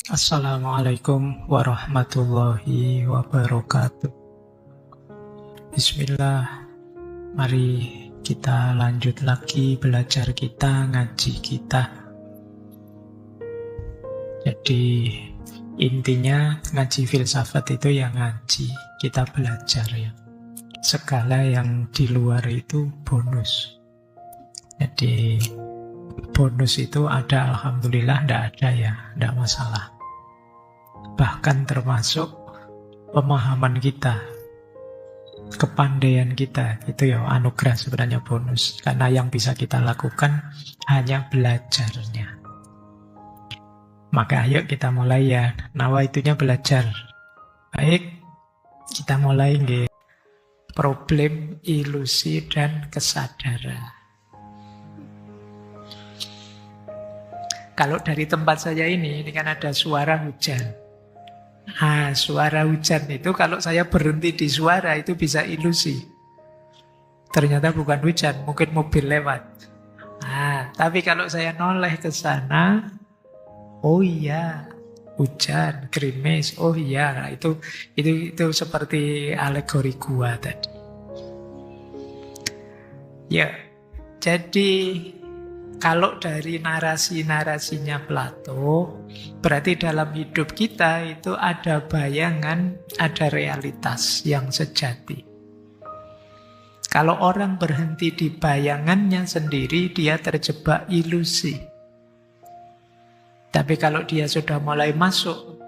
Assalamualaikum warahmatullahi wabarakatuh. Bismillah, mari kita lanjut lagi belajar kita, ngaji kita. Jadi intinya ngaji filsafat itu ya ngaji, kita belajar ya. Segala yang di luar itu bonus. Jadi bonus itu ada, alhamdulillah, tidak ada ya, tidak masalah. Bahkan termasuk pemahaman kita, kepandaian kita, itu ya anugerah sebenarnya bonus. Karena yang bisa kita lakukan hanya belajarnya. Maka ayo kita mulai ya, nawaitunya belajar. Baik, kita mulai nggih. Problem, ilusi, dan kesadaran. Kalau dari tempat saya ini kan ada suara hujan. Nah, suara hujan itu kalau saya berhenti di suara itu bisa ilusi. Ternyata bukan hujan, mungkin mobil lewat. Nah, tapi kalau saya noleh ke sana, oh iya, hujan, gerimis, oh iya, nah, itu seperti alegori gua tadi. Ya, jadi kalau dari narasi-narasinya Plato, berarti dalam hidup kita itu ada bayangan, ada realitas yang sejati. Kalau orang berhenti di bayangannya sendiri, dia terjebak ilusi. Tapi kalau dia sudah mulai masuk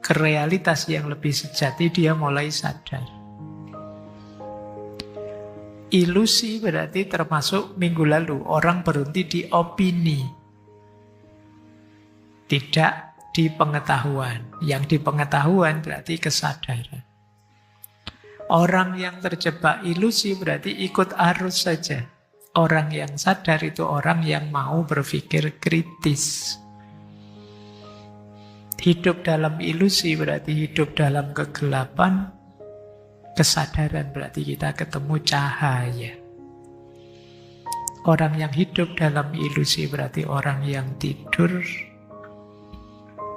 ke realitas yang lebih sejati, dia mulai sadar. Ilusi berarti termasuk minggu lalu orang berhenti di opini, tidak di pengetahuan. Yang di pengetahuan berarti kesadaran. Orang yang terjebak ilusi berarti ikut arus saja. Orang yang sadar itu orang yang mau berpikir kritis. Hidup dalam ilusi berarti hidup dalam kegelapan. Kesadaran berarti kita ketemu cahaya. Orang yang hidup dalam ilusi berarti orang yang tidur.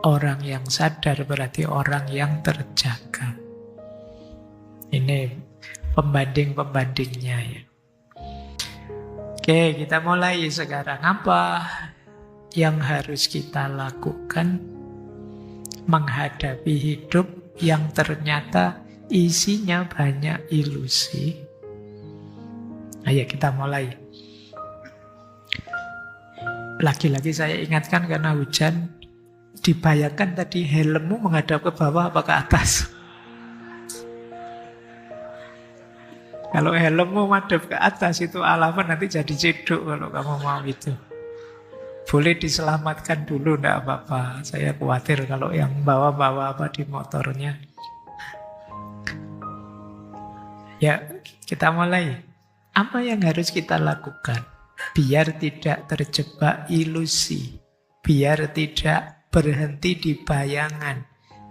Orang yang sadar berarti orang yang terjaga. Ini pembanding-pembandingnya ya. Oke, kita mulai sekarang. Apa yang harus kita lakukan menghadapi hidup yang ternyata isinya banyak ilusi? Ayo kita mulai. Lagi-lagi saya ingatkan karena hujan, dibayangkan tadi helmmu menghadap ke bawah apa ke atas? Kalau helmmu menghadap ke atas itu alamat nanti jadi ceduk kalau kamu mau itu. Boleh diselamatkan dulu, enggak apa-apa. Saya khawatir kalau yang bawa-bawa apa di motornya. Ya, kita mulai. Apa yang harus kita lakukan biar tidak terjebak ilusi, biar tidak berhenti di bayangan,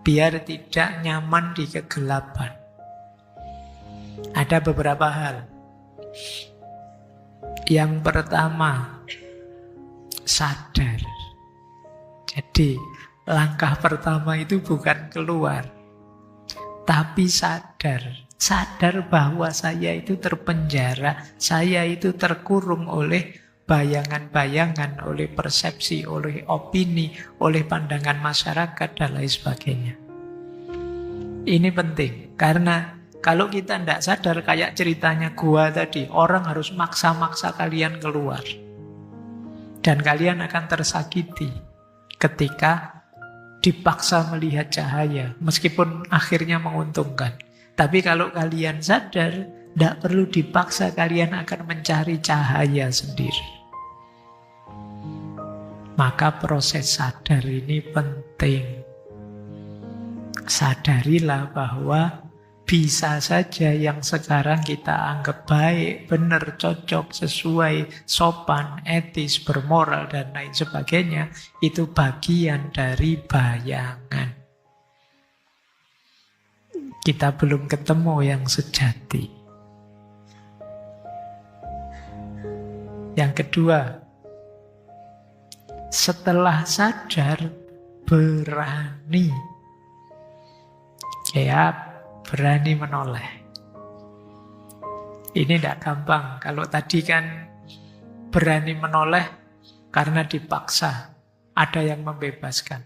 biar tidak nyaman di kegelapan? Ada beberapa hal. Yang pertama, sadar. Jadi, langkah pertama itu bukan keluar, tapi sadar. Sadar bahwa saya itu terpenjara, saya itu terkurung oleh bayangan-bayangan, oleh persepsi, oleh opini, oleh pandangan masyarakat, dan lain sebagainya. Ini penting, karena kalau kita tidak sadar, kayak ceritanya gua tadi, orang harus maksa-maksa kalian keluar. Dan kalian akan tersakiti ketika dipaksa melihat cahaya, meskipun akhirnya menguntungkan. Tapi kalau kalian sadar, tidak perlu dipaksa, kalian akan mencari cahaya sendiri. Maka proses sadar ini penting. Sadarilah bahwa bisa saja yang sekarang kita anggap baik, benar, cocok, sesuai, sopan, etis, bermoral, dan lain sebagainya, itu bagian dari bayangan. Kita belum ketemu yang sejati. Yang kedua, setelah sadar, berani. Ya, berani menoleh. Ini tidak gampang. Kalau tadi kan berani menoleh karena dipaksa. Ada yang membebaskan.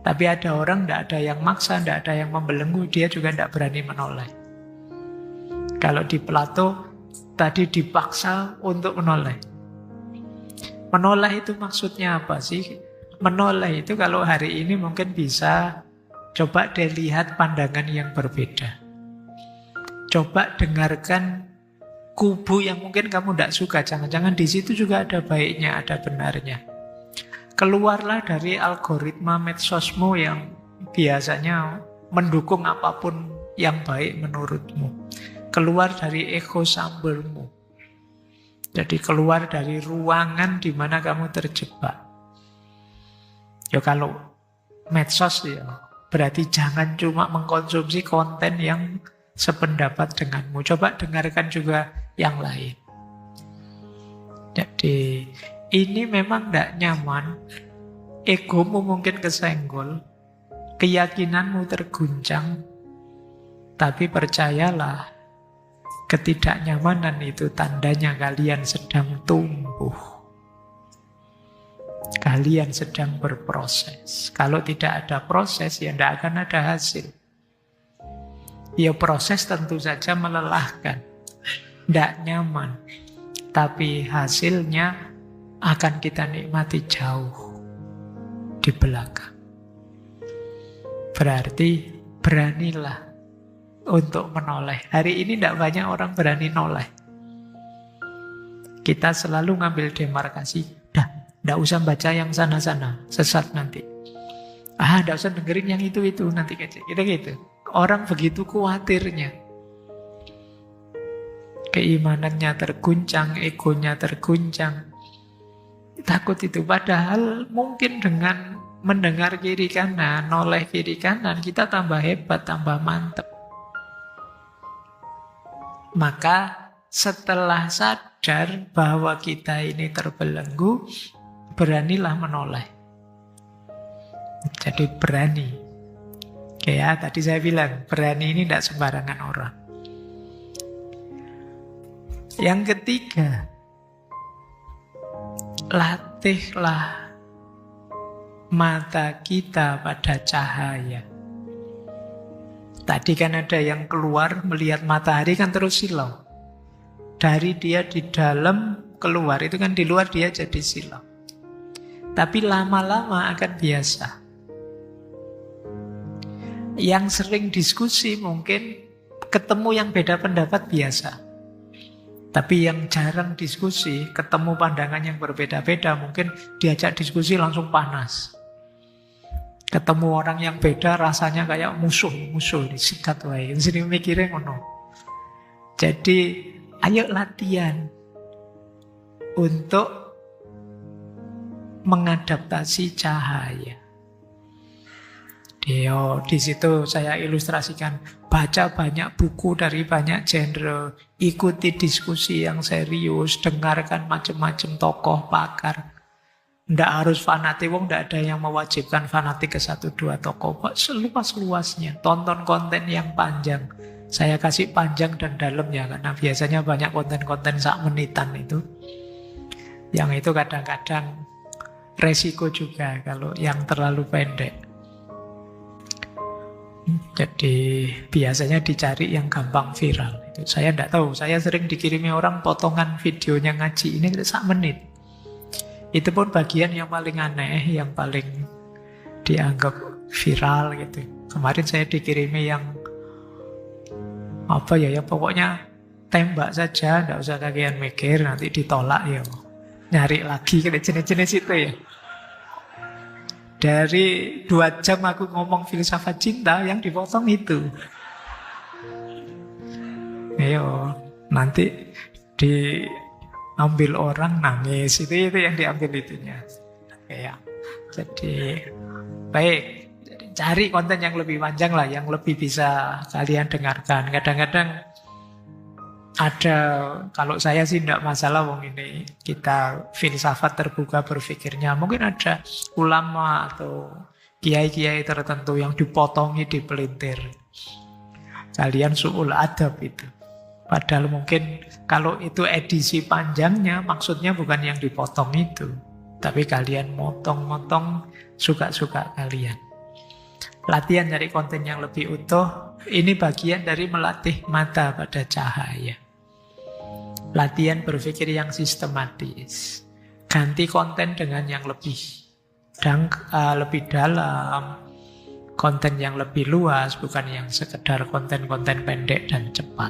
Tapi ada orang tidak ada yang maksa, tidak ada yang membelenggu, dia juga tidak berani menoleh. Kalau di Plato tadi dipaksa untuk menoleh. Menoleh itu maksudnya apa sih? Menoleh itu kalau hari ini mungkin bisa coba dilihat pandangan yang berbeda. Coba dengarkan kubu yang mungkin kamu tidak suka. Jangan-jangan di situ juga ada baiknya, ada benarnya. Keluarlah dari algoritma medsosmu yang biasanya mendukung apapun yang baik menurutmu. Keluar dari echo chambermu. Jadi keluar dari ruangan di mana kamu terjebak. Ya kalau medsos ya, berarti jangan cuma mengkonsumsi konten yang sependapat denganmu. Coba dengarkan juga yang lain. Jadi ini memang tidak nyaman. Egomu mungkin kesenggol. Keyakinanmu terguncang. Tapi percayalah, ketidaknyamanan itu tandanya kalian sedang tumbuh. Kalian sedang berproses. Kalau tidak ada proses, ya tidak akan ada hasil. Ya proses tentu saja melelahkan. Tidak nyaman. Tapi hasilnya akan kita nikmati jauh di belakang. Berarti beranilah untuk menoleh. Hari ini tidak banyak orang berani noleh. Kita selalu ngambil demarkasi. Tidak usah baca yang sana-sana, sesat nanti. Tidak usah dengerin yang itu nanti kecil. Gitu. Orang begitu khawatirnya. Keimanannya terguncang, egonya terguncang. Takut itu. Padahal mungkin dengan mendengar kiri kanan, noleh kiri kanan, kita tambah hebat, tambah mantep. Maka setelah sadar bahwa kita ini terbelenggu, beranilah menoleh. Jadi berani. Ya, tadi saya bilang, berani ini tidak sembarangan orang. Yang ketiga, latihlah mata kita pada cahaya. Tadi kan ada yang keluar melihat matahari kan terus silau. Dari dia di dalam keluar, itu kan di luar dia jadi silau. Tapi lama-lama akan biasa. Yang sering diskusi mungkin ketemu yang beda pendapat biasa. Tapi yang jarang diskusi, ketemu pandangan yang berbeda-beda, mungkin diajak diskusi langsung panas. Ketemu orang yang beda rasanya kayak musuh disikat wae. Sini mikirnya ngono. Jadi ayo latihan untuk mengadaptasi cahaya. Di situ saya ilustrasikan, baca banyak buku dari banyak genre, ikuti diskusi yang serius, dengarkan macam-macam tokoh pakar. Tidak harus fanatik, tidak ada yang mewajibkan fanatik ke 1-2 tokoh. Seluas-luasnya, tonton konten yang panjang. Saya kasih panjang dan dalamnya, karena biasanya banyak konten-konten sak menitan itu. Yang itu kadang-kadang resiko juga kalau yang terlalu pendek. Jadi biasanya dicari yang gampang viral. Itu saya tidak tahu, saya sering dikirimi orang potongan videonya ngaji, ini sak menit. Itu pun bagian yang paling aneh, yang paling dianggap viral gitu. Kemarin saya dikirimi yang yang pokoknya tembak saja, tidak usah kalian mikir, nanti ditolak ya. Nyari lagi kayak jenis-jenis itu ya. Dari 2 jam aku ngomong filsafat cinta, yang dipotong itu. Ayo, nanti diambil orang nangis, itu yang diambil itunya. Ya. Jadi baik, cari konten yang lebih panjang lah, yang lebih bisa kalian dengarkan. Kadang-kadang ada, kalau saya sih tidak masalah wong ini kita filsafat terbuka berpikirnya. Mungkin ada ulama atau kiai-kiai tertentu yang dipotongi, dipelintir. Kalian su'ul adab itu. Padahal mungkin kalau itu edisi panjangnya, maksudnya bukan yang dipotong itu. Tapi kalian motong-motong suka-suka kalian. Latihan cari konten yang lebih utuh, ini bagian dari melatih mata pada cahaya. Latihan berpikir yang sistematis. Ganti konten dengan yang lebih dalam, konten yang lebih luas, bukan yang sekedar konten-konten pendek dan cepat.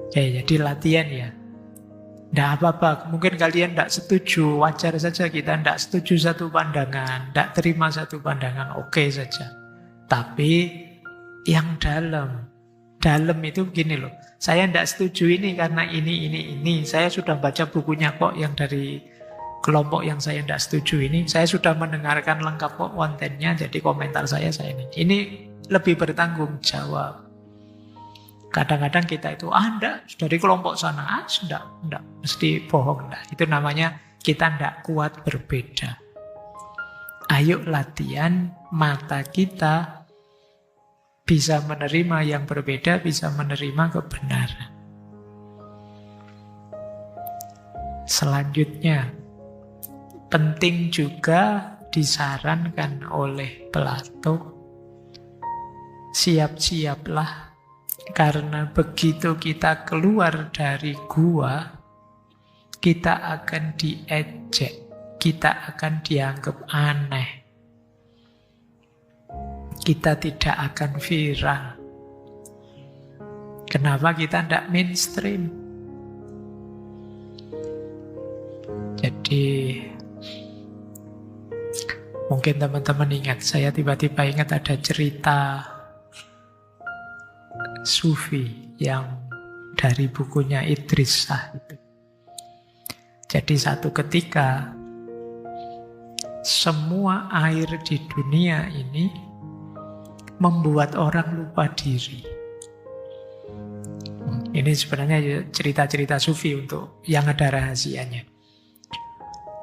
Oke, jadi latihan ya. Tidak apa-apa, mungkin kalian tidak setuju, wajar saja kita tidak setuju satu pandangan, tidak terima satu pandangan, oke saja. Tapi yang dalam itu begini loh, saya tidak setuju ini karena ini. Saya sudah baca bukunya kok yang dari kelompok yang saya tidak setuju ini. Saya sudah mendengarkan lengkap kok kontennya, jadi komentar saya ini. Ini lebih bertanggung jawab. Kadang-kadang kita itu, enggak, dari kelompok sana, enggak, mesti bohong. Enggak. Itu namanya kita enggak kuat berbeda. Ayo latihan mata kita bisa menerima yang berbeda, bisa menerima kebenaran. Selanjutnya, penting juga disarankan oleh Plato, siap-siaplah. Karena begitu kita keluar dari gua, kita akan diejek, kita akan dianggap aneh. Kita tidak akan viral. Kenapa kita tidak mainstream? Jadi, mungkin teman-teman ingat, saya tiba-tiba ingat ada cerita Sufi yang dari bukunya Idris Shah itu. Jadi satu ketika semua air di dunia ini membuat orang lupa diri. Ini sebenarnya cerita-cerita Sufi untuk yang ada rahasianya.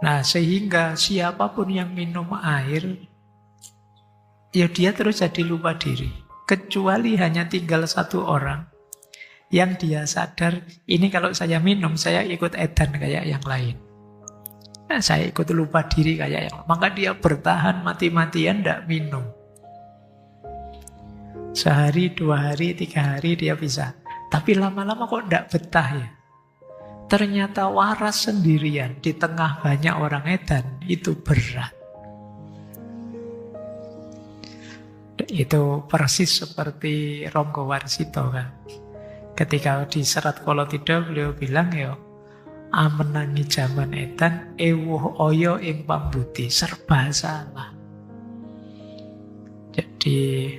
Nah, sehingga siapapun yang minum air, ya dia terus jadi lupa diri. Kecuali hanya tinggal satu orang yang dia sadar, ini kalau saya minum, saya ikut edan kayak yang lain. Nah, saya ikut lupa diri kayak yang lain. Maka dia bertahan mati-matian tidak minum. Sehari, 2 hari, 3 hari dia bisa. Tapi lama-lama kok tidak betah ya. Ternyata waras sendirian di tengah banyak orang edan, itu berat. Itu persis seperti Ronggo Warsito kan. Ketika di Serat Kolotida beliau bilang ya, amenangi zaman edan, ewuh oyo ing pambuti, serba salah. Jadi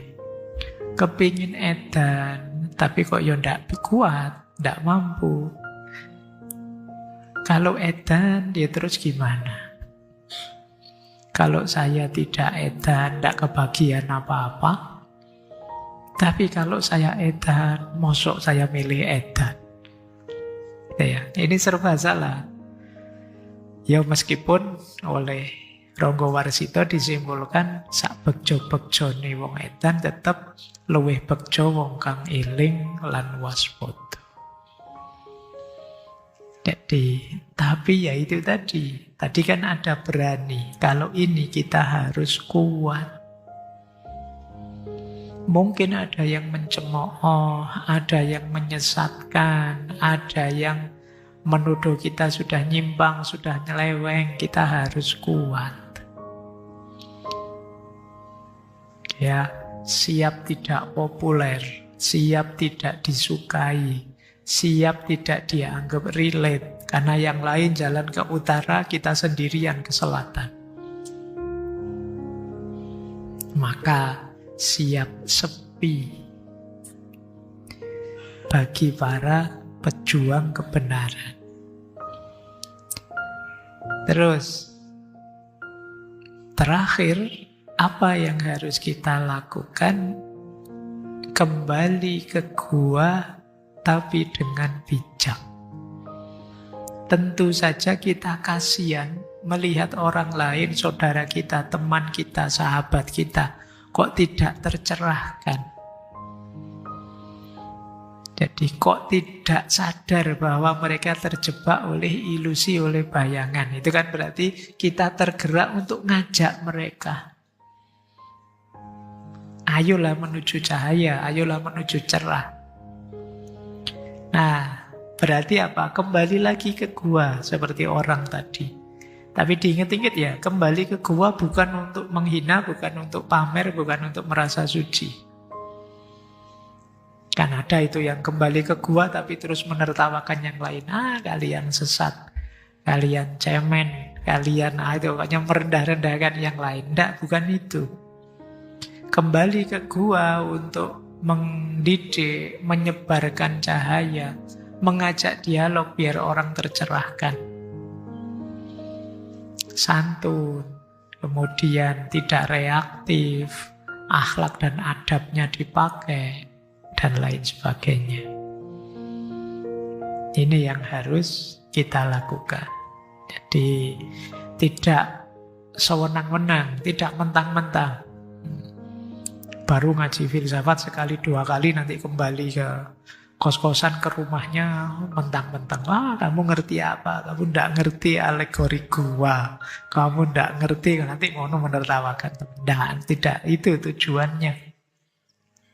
kepingin edan, tapi kok ya ndak kuat, ndak mampu. Kalau edan, dia terus gimana? Kalau saya tidak edan, tidak kebagian apa-apa. Tapi kalau saya edan, mosok saya milih edan. Ya, ini serba salah. Ya meskipun oleh Ronggo Warsito disimpulkan sak bekjo-bekjone wong edan tetap luwih bekjo wong kang eling lan waspada. Jadi, tapi ya itu tadi. Tadi kan ada berani. Kalau ini kita harus kuat. Mungkin ada yang mencemooh, ada yang menyesatkan, ada yang menuduh kita sudah nyimpang, sudah nyeleweng. Kita harus kuat. Ya, siap tidak populer, siap tidak disukai, siap tidak dianggap relate. Karena yang lain jalan ke utara, kita sendirian ke selatan. Maka siap sepi bagi para pejuang kebenaran. Terus, terakhir, apa yang harus kita lakukan? Kembali ke gua, tapi dengan bijak. Tentu saja kita kasihan melihat orang lain, saudara kita, teman kita, sahabat kita, kok tidak tercerahkan. Jadi kok tidak sadar bahwa mereka terjebak oleh ilusi, oleh bayangan. Itu kan berarti kita tergerak untuk ngajak mereka. Ayolah menuju cahaya, ayolah menuju cerah. Nah, berarti apa? Kembali lagi ke gua, seperti orang tadi. Tapi diingat-ingat ya, kembali ke gua bukan untuk menghina, bukan untuk pamer, bukan untuk merasa suci. Kan ada itu yang kembali ke gua tapi terus menertawakan yang lain. Kalian sesat, kalian cemen, kalian itu pokoknya merendah-rendahkan yang lain. Tidak, bukan itu. Kembali ke gua untuk mendidik, menyebarkan cahaya, mengajak dialog biar orang tercerahkan. Santun, kemudian tidak reaktif, akhlak dan adabnya dipakai, dan lain sebagainya. Ini yang harus kita lakukan. Jadi tidak sewenang-wenang, tidak mentang-mentang. Baru ngaji filsafat sekali dua kali, nanti kembali ke kos-kosan, ke rumahnya mentang-mentang. Kamu ngerti apa? Kamu tidak ngerti alegori gua. Kamu tidak ngerti, nanti mau menertawakan. Tidak, itu tujuannya.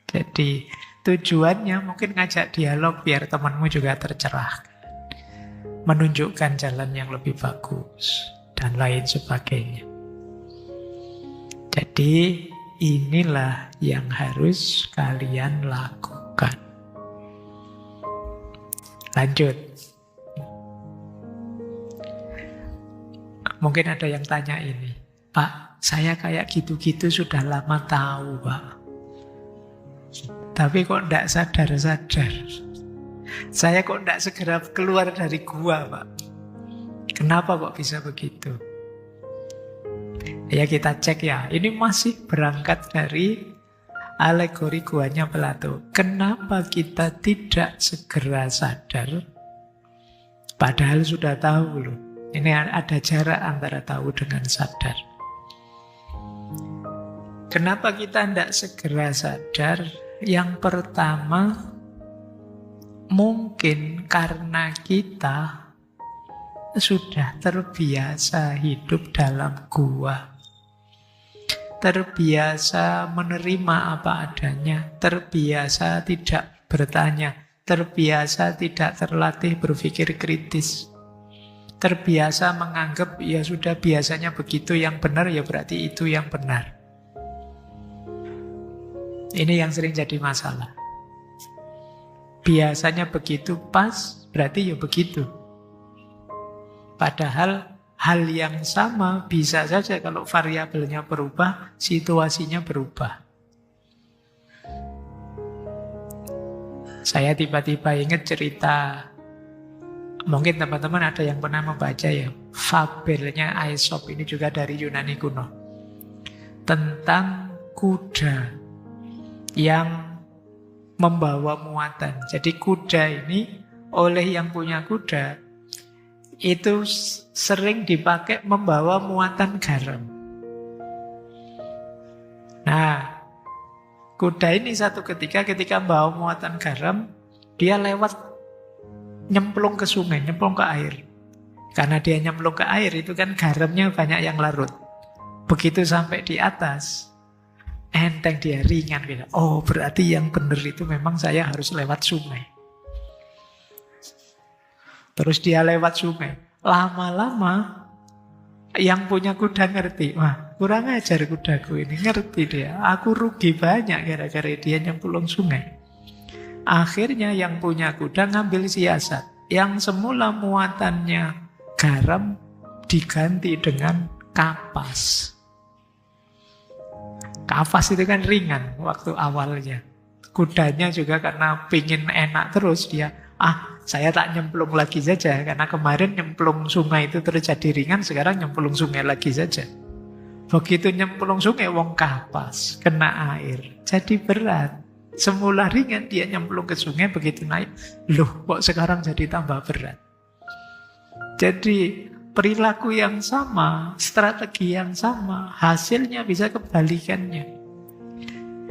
Jadi tujuannya mungkin ngajak dialog biar temanmu juga tercerahkan. Menunjukkan jalan yang lebih bagus. Dan lain sebagainya. Jadi inilah yang harus kalian lakukan. Lanjut. Mungkin ada yang tanya ini. Pak, saya kayak gitu-gitu sudah lama tahu, Pak. Tapi kok tidak sadar-sadar. Saya kok tidak segera keluar dari gua, Pak. Kenapa kok bisa begitu? Ya kita cek ya. Ini masih berangkat dari alegori guanya Plato. Kenapa kita tidak segera sadar? Padahal sudah tahu loh. Ini ada jarak antara tahu dengan sadar. Kenapa kita tidak segera sadar? Yang pertama, mungkin karena kita sudah terbiasa hidup dalam gua. Terbiasa menerima apa adanya, terbiasa tidak bertanya, terbiasa tidak terlatih berpikir kritis. Terbiasa menganggap ya sudah biasanya begitu, yang benar ya berarti itu yang benar. Ini yang sering jadi masalah. Biasanya begitu pas, berarti ya begitu. Padahal hal yang sama bisa saja kalau variabelnya berubah, situasinya berubah. Saya tiba-tiba ingat cerita, mungkin teman-teman ada yang pernah membaca ya, fabelnya Aesop, ini juga dari Yunani kuno. Tentang kuda yang membawa muatan. Jadi kuda ini oleh yang punya kuda itu sering dipakai membawa muatan garam. Nah, kuda ini satu ketika membawa muatan garam, dia lewat nyemplung ke sungai, nyemplung ke air. Karena dia nyemplung ke air itu kan garamnya banyak yang larut. Begitu sampai di atas, enteng dia, ringan gitu. Oh, berarti yang benar itu memang saya harus lewat sungai. Terus dia lewat sungai. Lama-lama yang punya kuda ngerti, wah kurang ajar kudaku ini, ngerti dia. Aku rugi banyak gara-gara dia nyemplung sungai. Akhirnya yang punya kuda ngambil siasat. Yang semula muatannya garam diganti dengan kapas. Kapas itu kan ringan waktu awalnya. Kudanya juga karena pingin enak terus dia, saya tak nyemplung lagi saja. Karena kemarin nyemplung sungai itu terjadi ringan, sekarang nyemplung sungai lagi saja. Begitu nyemplung sungai, wong kapas, kena air. Jadi berat. Semula ringan, dia nyemplung ke sungai, begitu naik, loh kok sekarang jadi tambah berat. Jadi perilaku yang sama, strategi yang sama, hasilnya bisa kebalikannya.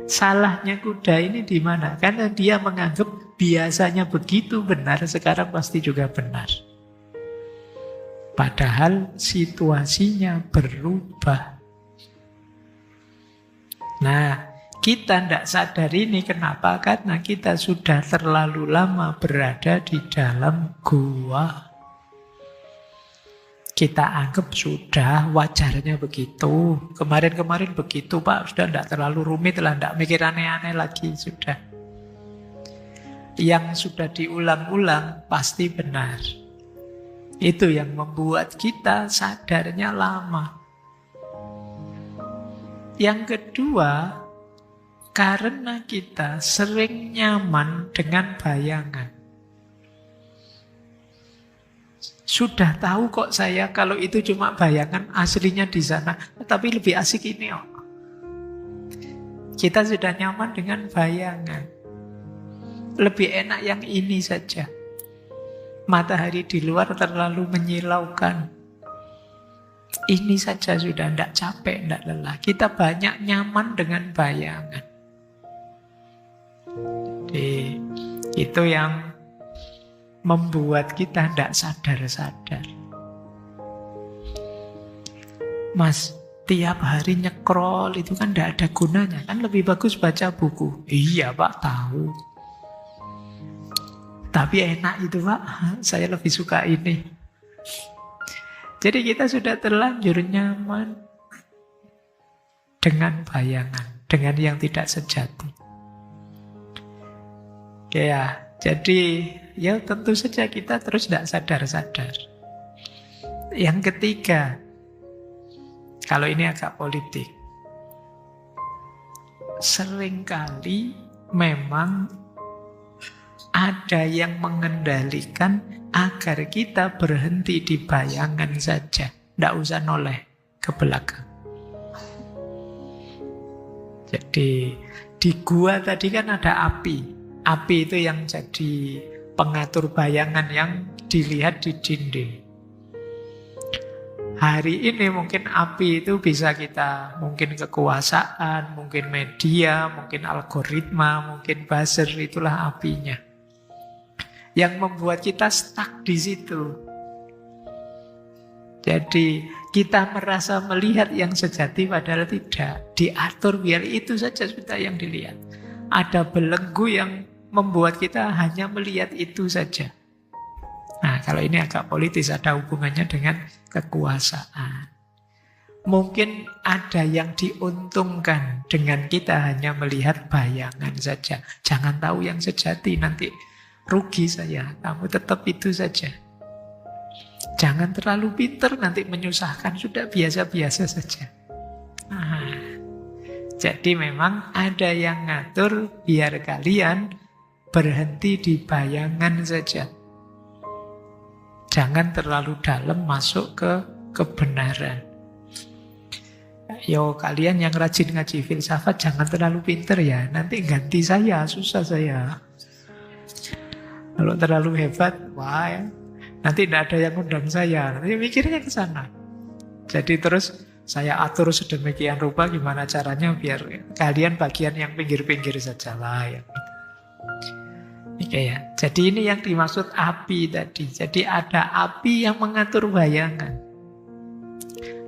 Salahnya kuda ini di mana? Karena dia menganggap biasanya begitu benar, sekarang pasti juga benar. Padahal situasinya berubah. Nah, kita tidak sadar ini kenapa? Karena kita sudah terlalu lama berada di dalam gua. Kita anggap sudah wajarnya begitu. Kemarin-kemarin begitu Pak, sudah tidak terlalu rumit lah, tidak mikir aneh-aneh lagi, sudah. Yang sudah diulang-ulang pasti benar. Itu yang membuat kita sadarnya lama. Yang kedua, karena kita sering nyaman dengan bayangan. Sudah tahu kok saya kalau itu cuma bayangan, aslinya di sana. Tapi lebih asik ini kok. Kita sudah nyaman dengan bayangan. Lebih enak yang ini saja. Matahari di luar terlalu menyilaukan. Ini saja sudah tidak capek, tidak lelah. Kita banyak nyaman dengan bayangan. Jadi, itu yang membuat kita tidak sadar-sadar. Mas, tiap hari nyekrol itu kan tidak ada gunanya. Kan lebih bagus baca buku. Iya Pak, tahu. Tapi enak itu Pak, saya lebih suka ini. Jadi kita sudah terlanjur nyaman dengan bayangan, dengan yang tidak sejati. Oke ya, jadi ya tentu saja kita terus tidak sadar-sadar. Yang ketiga, kalau ini agak politik, seringkali memang ada yang mengendalikan agar kita berhenti di bayangan saja, tidak usah noleh ke belakang. Jadi di gua tadi kan ada api. Api itu yang jadi pengatur bayangan yang dilihat di dinding. Hari ini mungkin api itu bisa kita, mungkin kekuasaan, mungkin media, mungkin algoritma, mungkin buzzer, itulah apinya. Yang membuat kita stuck di situ. Jadi kita merasa melihat yang sejati padahal tidak. Diatur biar itu saja sudah yang dilihat. Ada belenggu yang membuat kita hanya melihat itu saja. Nah, kalau ini agak politis, ada hubungannya dengan kekuasaan. Mungkin ada yang diuntungkan dengan kita hanya melihat bayangan saja. Jangan tahu yang sejati, nanti rugi saya. Kamu tetap itu saja. Jangan terlalu pinter, nanti menyusahkan. Sudah biasa-biasa saja. Nah, jadi memang ada yang ngatur biar kalian berhenti di bayangan saja. Jangan terlalu dalam masuk ke kebenaran. Yo, kalian yang rajin ngaji filsafat jangan terlalu pinter ya. Nanti ganti saya, susah saya. Kalau terlalu hebat, wah ya, nanti tidak ada yang undang saya. Nanti mikirnya ke sana. Jadi terus saya atur sedemikian rupa gimana caranya biar kalian bagian yang pinggir-pinggir saja lah ya. Oke ya. Jadi ini yang dimaksud api tadi. Jadi ada api yang mengatur bayangan,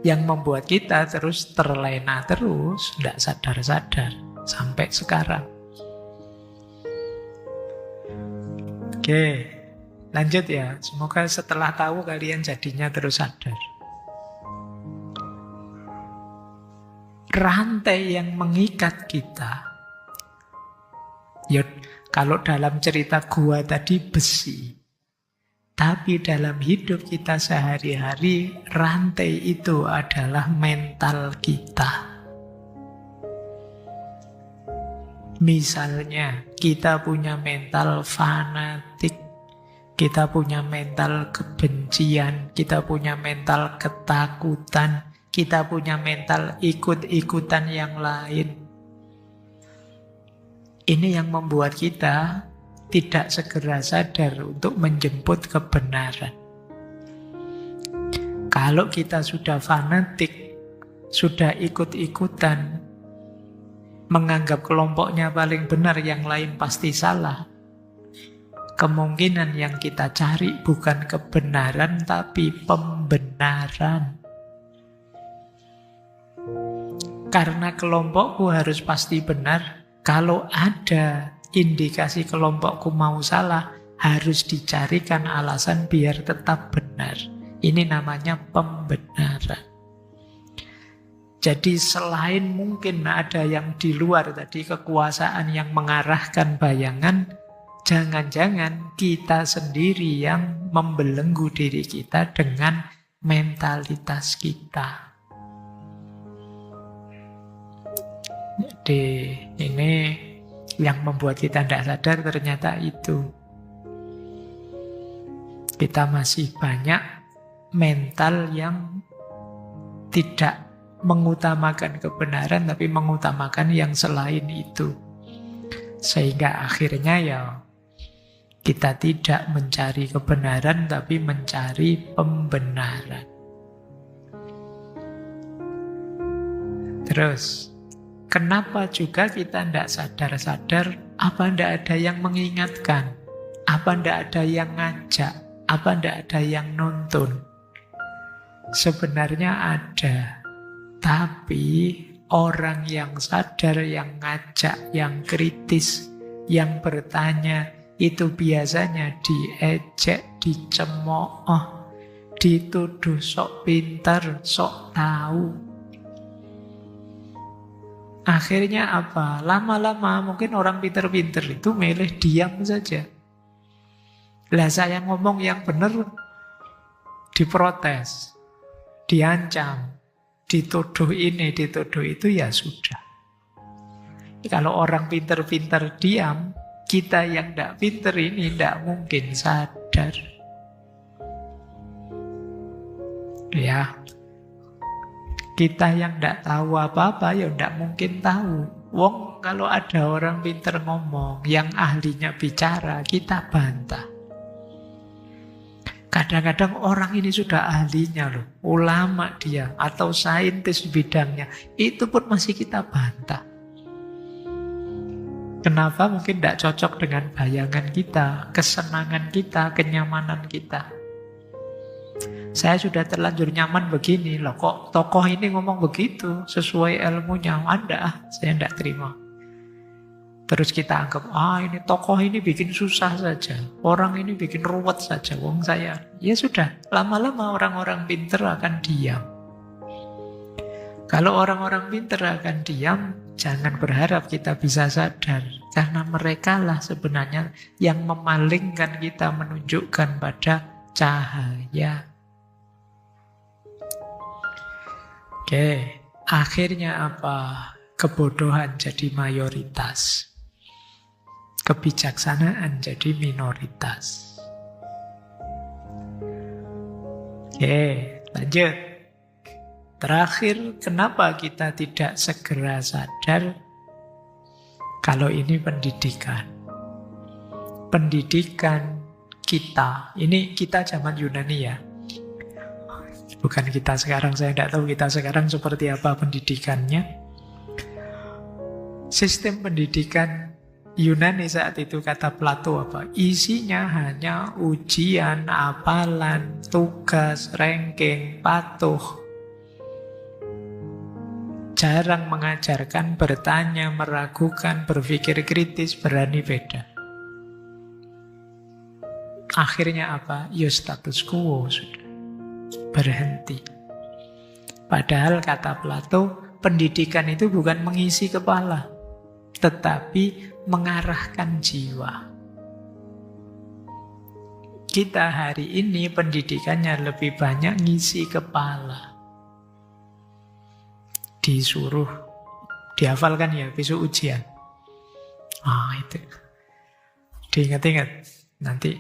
yang membuat kita terus terlena terus, tidak sadar-sadar sampai sekarang. Oke, lanjut ya. Semoga setelah tahu kalian jadinya terus sadar. Rantai yang mengikat kita, ya, kalau dalam cerita gua tadi besi, tapi dalam hidup kita sehari-hari rantai itu adalah mental kita. Misalnya kita punya mental fanatik, kita punya mental kebencian, kita punya mental ketakutan, kita punya mental ikut-ikutan yang lain. Ini yang membuat kita tidak segera sadar untuk menjemput kebenaran. Kalau kita sudah fanatik, sudah ikut-ikutan, menganggap kelompoknya paling benar, yang lain pasti salah, kemungkinan yang kita cari bukan kebenaran, tapi pembenaran. Karena kelompokku harus pasti benar, kalau ada indikasi kelompokku mau salah, harus dicarikan alasan biar tetap benar. Ini namanya pembenaran. Jadi selain mungkin ada yang di luar tadi, kekuasaan yang mengarahkan bayangan, jangan-jangan kita sendiri yang membelenggu diri kita dengan mentalitas kita. Jadi ini yang membuat kita tidak sadar ternyata itu. Kita masih banyak mental yang tidak mengutamakan kebenaran, tapi mengutamakan yang selain itu. Sehingga akhirnya ya kita tidak mencari kebenaran, tapi mencari pembenaran. Terus, kenapa juga kita tidak sadar-sadar? Apa tidak ada yang mengingatkan? Apa tidak ada yang ngajak? Apa tidak ada yang nuntun? Sebenarnya ada. Tapi orang yang sadar, yang ngajak, yang kritis, yang bertanya, itu biasanya diejek, dicemooh, dituduh sok pintar, sok tahu. Akhirnya apa? Lama-lama mungkin orang pintar-pintar itu milih diam saja. Lah saya ngomong yang benar diprotes, diancam, dituduh ini, dituduh itu, ya sudah. Kalau orang pintar-pintar diam, kita yang tidak pintar ini tidak mungkin sadar. Ya, kita yang tidak tahu apa-apa ya tidak mungkin tahu. Wong kalau ada orang pintar ngomong, yang ahlinya bicara, kita bantah. Kadang-kadang orang ini sudah ahlinya loh, ulama dia, atau saintis bidangnya, itu pun masih kita bantah. Kenapa? Mungkin tidak cocok dengan bayangan kita, kesenangan kita, kenyamanan kita. Saya sudah terlanjur nyaman begini, loh kok tokoh ini ngomong begitu, sesuai ilmunya, saya tidak terima. Terus kita anggap, ini tokoh ini bikin susah saja. Orang ini bikin ruwet saja. Wong saya. Ya sudah, lama-lama orang-orang pintar akan diam. Kalau orang-orang pintar akan diam, jangan berharap kita bisa sadar. Karena mereka lah sebenarnya yang memalingkan kita, menunjukkan pada cahaya. Oke, akhirnya apa? Kebodohan jadi mayoritas. Kebijaksanaan jadi minoritas. Oke, lanjut. Terakhir, kenapa kita tidak segera sadar kalau ini pendidikan? Pendidikan kita, ini kita zaman Yunani ya. Bukan kita sekarang, saya tidak tahu kita sekarang seperti apa pendidikannya. Sistem pendidikan Yunani saat itu, kata Plato apa? Isinya hanya ujian, hafalan, tugas, ranking, patuh. Jarang mengajarkan bertanya, meragukan, berpikir kritis, berani beda. Akhirnya apa? Ya status quo sudah. Berhenti. Padahal kata Plato, pendidikan itu bukan mengisi kepala, tetapi mengarahkan jiwa. Kita hari ini pendidikannya lebih banyak ngisi kepala. Disuruh dihafalkan ya, besok ujian. Itu. Diingat-ingat. Nanti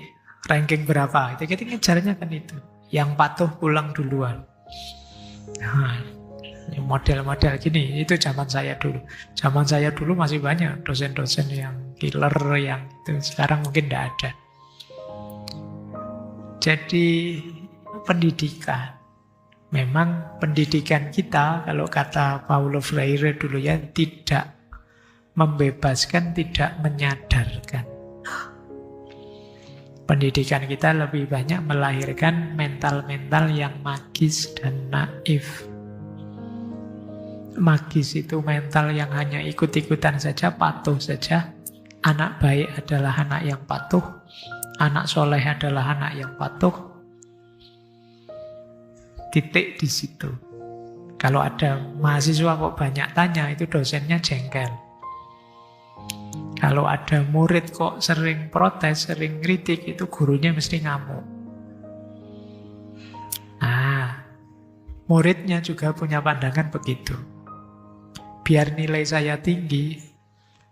ranking berapa. Itu kita ngejarnya kan itu. Yang patuh pulang duluan. Model-model gini, itu zaman saya dulu. Zaman saya dulu masih banyak dosen-dosen yang killer, yang itu. Sekarang mungkin tidak ada. Jadi pendidikan. Memang pendidikan kita, kalau kata Paulo Freire dulu ya, tidak membebaskan, tidak menyadarkan. Pendidikan kita lebih banyak melahirkan mental-mental yang magis dan naif. Magis itu mental yang hanya ikut-ikutan saja, patuh saja. Anak baik adalah anak yang patuh, anak soleh adalah anak yang patuh. Titik di situ. Kalau ada mahasiswa kok banyak tanya, itu dosennya jengkel. Kalau ada murid kok sering protes, sering kritik, itu gurunya mesti ngamuk. Nah, muridnya juga punya pandangan begitu. Biar nilai saya tinggi,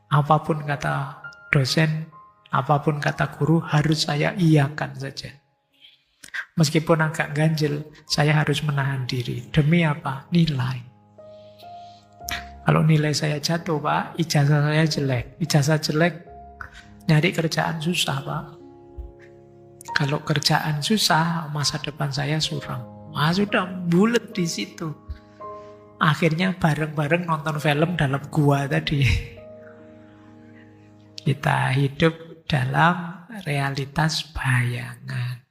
apapun kata dosen, apapun kata guru, harus saya iyakan saja. Meskipun agak ganjil, saya harus menahan diri. Demi apa? Nilai. Kalau nilai saya jatuh, Pak, ijazah saya jelek. Ijazah jelek, nyari kerjaan susah, Pak. Kalau kerjaan susah, masa depan saya suram. Sudah bulet di situ. Akhirnya bareng-bareng nonton film dalam gua tadi. Kita hidup dalam realitas bayangan.